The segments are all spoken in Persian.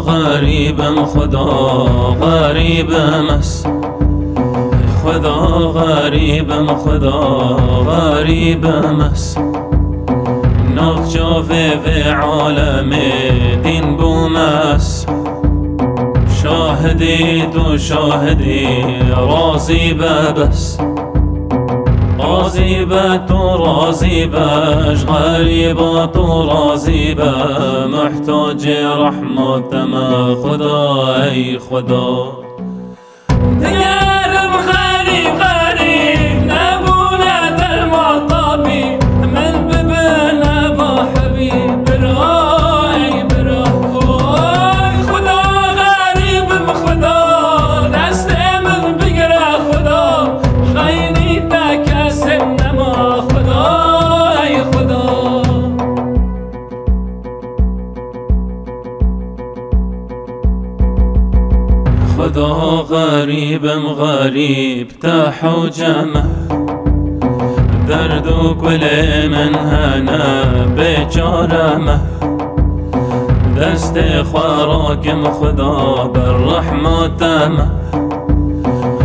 غریبم خدا غریبم است، خدا غریبم خدا غریبم است. ناف جافه و عالم دین بوم است، شاهدی تو شاهدی راضی بس، راضی به تو راضی بش، غریبا تو راضی به، محتاج رحمت ما خدا ای خدا. دیگرم غریب غریب نبونه در مطابی، من ببینه با حبیب برای برای خدا. غریبم خدا دست من بگیره خدا، خیلی تا کسی نما خدا ای خدا. خدا غریبم غریب تا حوجمه، درد و گل من هنه بیچارمه، دست خوراکم خدا بر رحمتمه،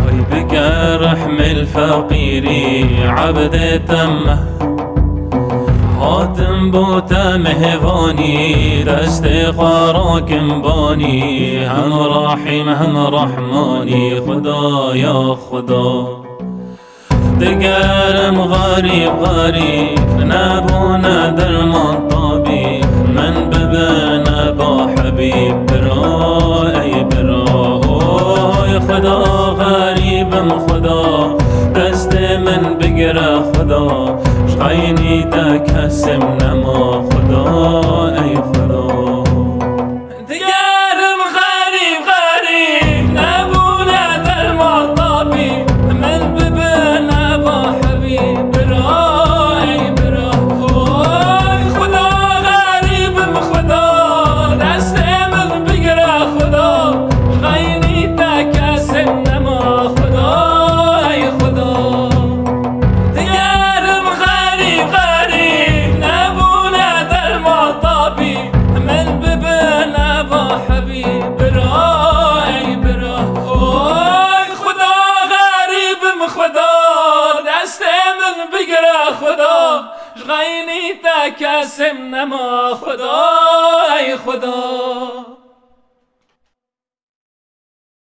های بگه رحم الفقیری عبدتمه، حاتم بوتا مهوانی دست خوراکم بانی، هم رحیم هم رحمانی خدا یا خدا. دگرم غریب غریب نبونه در منطابی، من ببینه با حبیب برای برای خدا. غریبم خدا دست من بگیره خدا، خیلی تا کسم نما خدا ای خدا. دیگرم غریب غریب نبونه در مطابی، من ببینه با حبیب برای برای خدا. غریبم خدا دست من بگیره خدا، خیلی تا کسی نما خدا ای خدا. دیگرم غریب غریب نبونه در مطابی، من ببینه با حبیب برای برای خدا. غریبم خدا دست من بگیره خدا، غیری تا کسم نما خدا ای خدا.